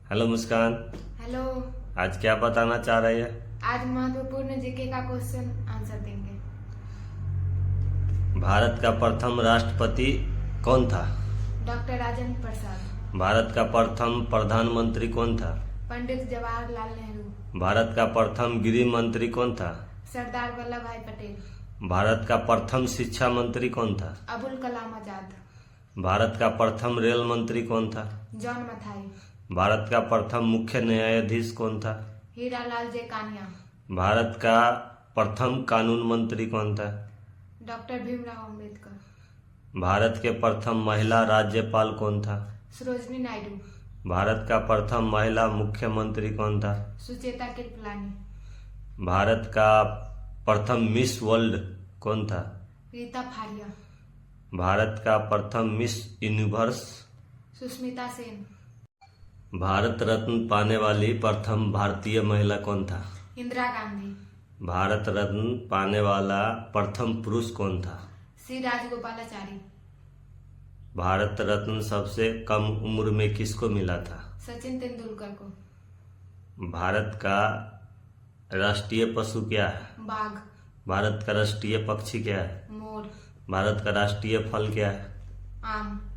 Hello मुस्कान। Hello. आज क्या बताना चाह रही है? आज महत्वपूर्ण जीके का क्वेश्चन आंसर देंगे। भारत का प्रथम राष्ट्रपति कौन था? डॉक्टर राजेंद्र प्रसाद। भारत का प्रथम प्रधानमंत्री कौन था? पंडित जवाहरलाल नेहरू। भारत का प्रथम गृह मंत्री कौन था? सरदार वल्लभ भाई पटेल। भारत का प्रथम शिक्षा मंत्री कौन था? अबुल कलाम आजाद। भारत का प्रथम रेल मंत्री कौन था? जॉन मथाई। भारत का प्रथम मुख्य न्यायाधीश कौन था? हीरालाल जे कानिया। भारत का प्रथम कानून मंत्री कौन था? डॉक्टर भीमराव अंबेडकर। भारत के प्रथम महिला राज्यपाल कौन था? सरोजनी नायडू। भारत का प्रथम महिला मुख्यमंत्री कौन था? सुचेता कृपलानी। भारत का प्रथम मिस वर्ल्ड कौन था? रीता फारिया। भारत का प्रथम मिस यूनिवर्स? सुष्मिता सेन। भारत रत्न पाने वाली प्रथम भारतीय महिला कौन था? इंदिरा गांधी। भारत रत्न पाने वाला प्रथम पुरुष कौन था? सी राजगोपालाचारी। भारत रत्न सबसे कम उम्र में किसको मिला था? सचिन तेंदुलकर को। भारत का राष्ट्रीय पशु क्या है? बाघ। भारत का राष्ट्रीय पक्षी क्या है? मोर। भारत का राष्ट्रीय फल क्या है? आम।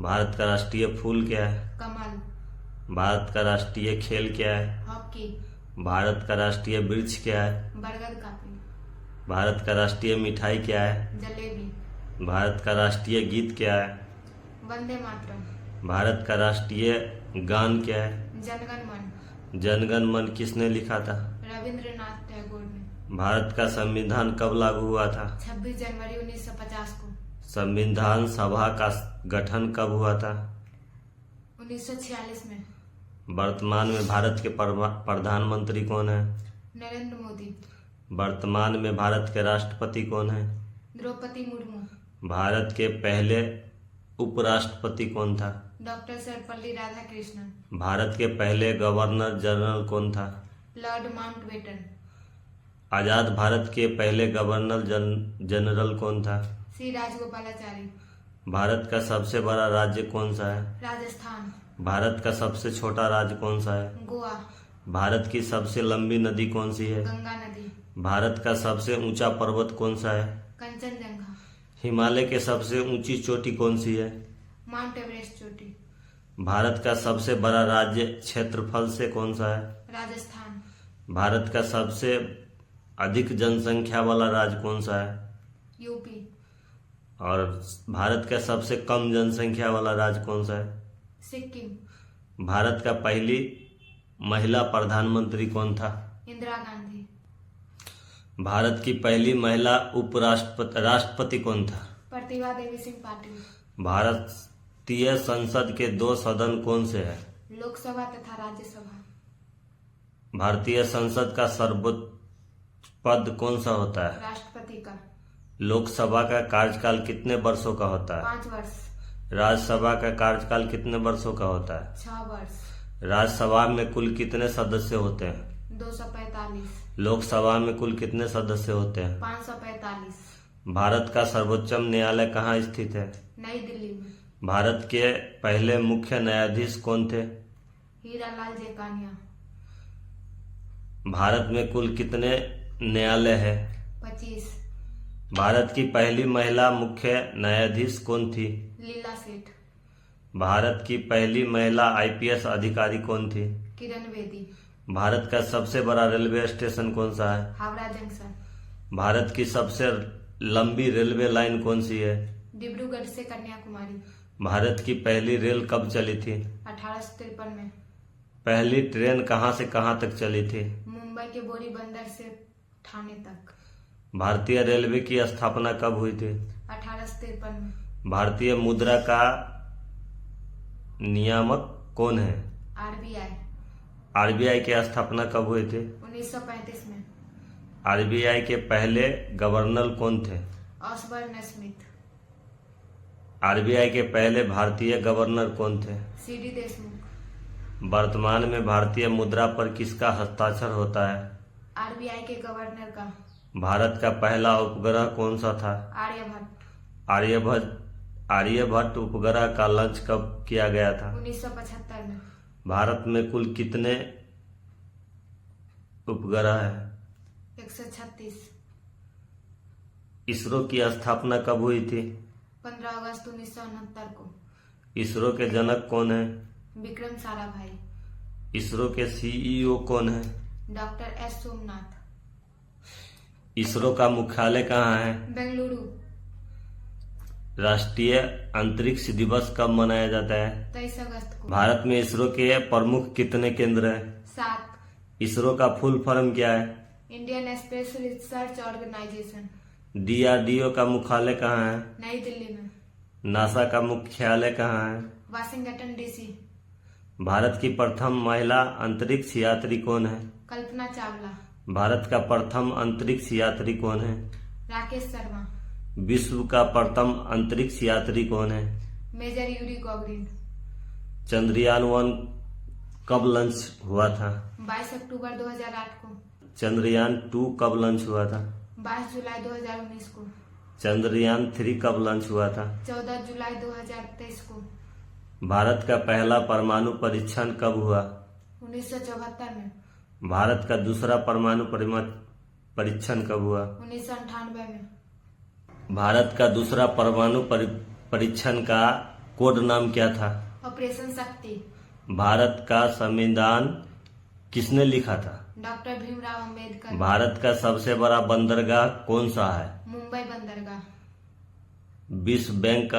भारत का राष्ट्रीय फूल क्या है? कमल। भारत का राष्ट्रीय खेल क्या है? हॉकी। भारत का राष्ट्रीय वृक्ष क्या है? बरगद का पेड़। भारत का राष्ट्रीय मिठाई क्या है? जलेबी। भारत का राष्ट्रीय गीत क्या है? वंदे मातरम। भारत का राष्ट्रीय गान क्या है? जनगण मन। जनगण मन किसने लिखा था? रविंद्रनाथ टैगोर ने। भारत का संविधान कब लागू हुआ था? 26 जनवरी 1950 को। संविधान सभा का गठन कब हुआ था? 1946 में। वर्तमान में भारत के प्रधानमंत्री कौन है? नरेंद्र मोदी। वर्तमान में भारत के राष्ट्रपति कौन है? द्रौपदी मुर्मू। भारत के पहले उपराष्ट्रपति कौन था? डॉक्टर सर्वपल्ली राधाकृष्णन। भारत के पहले गवर्नर जनरल कौन था? Lord Mountbatten. आजाद भारत के पहले गवर्नर जनरल कौन था? सी राजगोपालाचारी। भारत का सबसे बड़ा राज्य कौन सा है? राजस्थान। भारत का सबसे छोटा राज्य कौन सा है? गोवा। भारत की सबसे लंबी नदी कौन सी है? गंगा नदी। भारत का सबसे ऊंचा पर्वत कौन सा है? कंचनजंगा। हिमालय के सबसे ऊंची चोटी कौन सी है? माउंट एवरेस्ट चोटी। भारत का सबसे बड़ा राज्य क्षेत्रफल से कौन सा है? राजस्थान। भारत का सबसे अधिक जनसंख्या वाला राज्य कौन सा है? यूपी। और भारत का सबसे कम जनसंख्या वाला राज्य कौन सा है? सिक्किम। भारत का पहली महिला प्रधानमंत्री कौन था? इंदिरा गांधी। भारत की पहली महिला राष्ट्रपति कौन था? प्रतिभा देवी सिंह पाटिल। भारतीय संसद के दो सदन कौन से हैं? लोकसभा तथा राज्यसभा। भारतीय संसद का सर्वोच्च पद कौन सा होता है? राष्ट्रपति का। लोकसभा का कार्यकाल कितने वर्षों का होता है? 5 वर्ष। राज्यसभा का कार्यकाल कितने वर्षों का होता है? 6 वर्ष। राज्यसभा में कुल कितने सदस्य होते हैं? 245। लोकसभा में कुल कितने सदस्य होते हैं? 545। भारत का सर्वोच्च न्यायालय कहाँ स्थित है? नई दिल्ली में। भारत के पहले मुख्य न्यायाधीश कौन थे? हीरालाल जे कानिया। भारत में कुल कितने न्यायालय है? 25। भारत की पहली महिला मुख्य न्यायाधीश कौन थी? लीला सेठ। भारत की पहली महिला आईपीएस अधिकारी कौन थी? किरण बेदी। भारत का सबसे बड़ा रेलवे स्टेशन कौन सा है? हावड़ा जंक्शन। भारत की सबसे लंबी रेलवे लाइन कौन सी है? डिब्रूगढ़ से कन्याकुमारी। भारत की पहली रेल कब चली थी? 1853 में। पहली ट्रेन कहाँ से कहाँ तक चली थी? मुंबई के बोरी बंदर से ठाणे तक। भारतीय रेलवे की स्थापना कब हुई थी? 1853 में। भारतीय मुद्रा का नियामक कौन है? आरबीआई। आरबीआई की स्थापना कब हुई थी? 1935 में। आरबीआई के पहले गवर्नर कौन थे? Osborne Smith. आरबीआई के पहले भारतीय गवर्नर कौन थे? सीडी देशमुख। वर्तमान में भारतीय मुद्रा पर किसका हस्ताक्षर होता है? आरबीआई के गवर्नर का। भारत का पहला उपग्रह कौन सा था? आर्यभट्ट। आर्यभट्ट आर्यभट्ट उपग्रह का लॉन्च कब किया गया था? 1975 में। भारत में कुल कितने उपग्रह है? 136। इसरो की स्थापना कब हुई थी? 15 अगस्त 1969 को। इसरो के जनक कौन है? विक्रम साराभाई। इसरो के सीईओ कौन है? Doctor S Somnath. इसरो का मुख्यालय कहाँ है? बेंगलुरु। राष्ट्रीय अंतरिक्ष दिवस कब मनाया जाता है? 23 अगस्त को। भारत में इसरो के प्रमुख कितने केंद्र हैं? 7। इसरो का फुल फॉर्म क्या है? Indian space research organisation. DRDO का मुख्यालय कहाँ है? नई दिल्ली में। नासा का मुख्यालय कहाँ है? Washington DC. भारत की प्रथम महिला अंतरिक्ष यात्री कौन है? कल्पना चावला। भारत का प्रथम अंतरिक्ष यात्री कौन है? राकेश शर्मा। विश्व का प्रथम अंतरिक्ष यात्री कौन है? Major Yuri गॉगरिन। चंद्रयान-1 कब लॉन्च हुआ था? 22 अक्टूबर 2008 को। चंद्रयान-2 कब लॉन्च हुआ था? 22 जुलाई 2019 को। चंद्रयान-3 कब लॉन्च हुआ था? 14 जुलाई 2023 को। भारत का पहला परमाणु परीक्षण कब हुआ? 1974 में। भारत का दूसरा परमाणु परीक्षण कब हुआ? 1998 में। भारत का दूसरा परमाणु परीक्षण का कोड नाम क्या था? ऑपरेशन शक्ति। भारत का संविधान किसने लिखा था? डॉक्टर भीमराव अंबेडकर। भारत का सबसे बड़ा बंदरगाह कौन सा है? मुंबई बंदरगाह। विश्व बैंक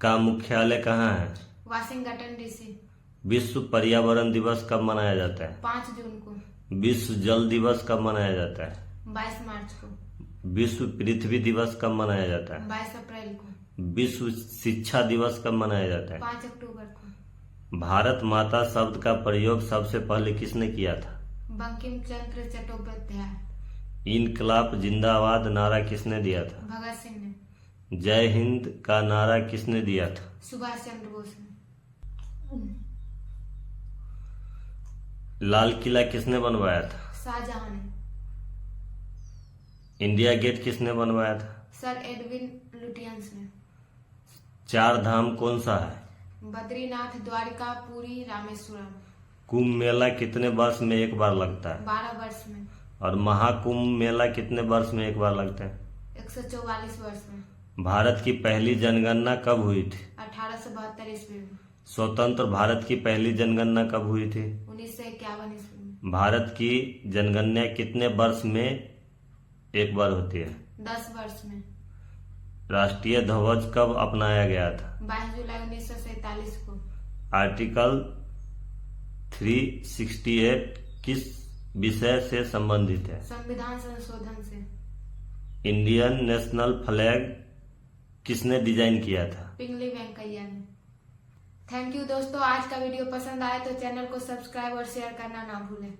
का मुख्यालय कहाँ है? Washington DC. विश्व पर्यावरण दिवस कब मनाया जाता है? 5 जून को। विश्व जल दिवस कब मनाया जाता है? 22 मार्च को। विश्व पृथ्वी दिवस कब मनाया जाता है? 22 अप्रैल को। विश्व शिक्षा दिवस कब मनाया जाता है? 5 अक्टूबर को। भारत माता शब्द का प्रयोग सबसे पहले किसने किया था? बंकिम चंद्र चट्टोपाध्याय। इनकलाब जिंदाबाद नारा किसने दिया था? भगत सिंह ने। जय हिंद का नारा किसने दिया था? सुभाष चंद्र बोस ने। लाल किला किसने बनवाया था? शाहजहां ने। इंडिया गेट किसने बनवाया था? सर एडविन लुटियंस ने। 4 धाम कौन सा है? बद्रीनाथ, द्वारिका, पुरी, रामेश्वरम। कुंभ मेला कितने वर्ष में एक बार लगता है? 12 वर्ष में। और महाकुंभ मेला कितने वर्ष में एक बार लगता है? 144 वर्ष में। भारत की पहली जनगणना कब हुई थी? 1872 ईस्वी में। स्वतंत्र भारत की पहली जनगणना कब हुई थी? 1951 ईस्वी में। भारत की जनगणना कितने वर्ष में एक बार होती है? 10 वर्ष में। राष्ट्रीय ध्वज कब अपनाया गया था? 22 जुलाई 1947 को। आर्टिकल 368 किस विषय से संबंधित है? संविधान संशोधन से। इंडियन नेशनल फ्लैग किसने डिजाइन किया था? पिंगली वेंकैया ने। थैंक यू दोस्तों, आज का वीडियो पसंद आए तो चैनल को सब्सक्राइब और शेयर करना ना भूलें।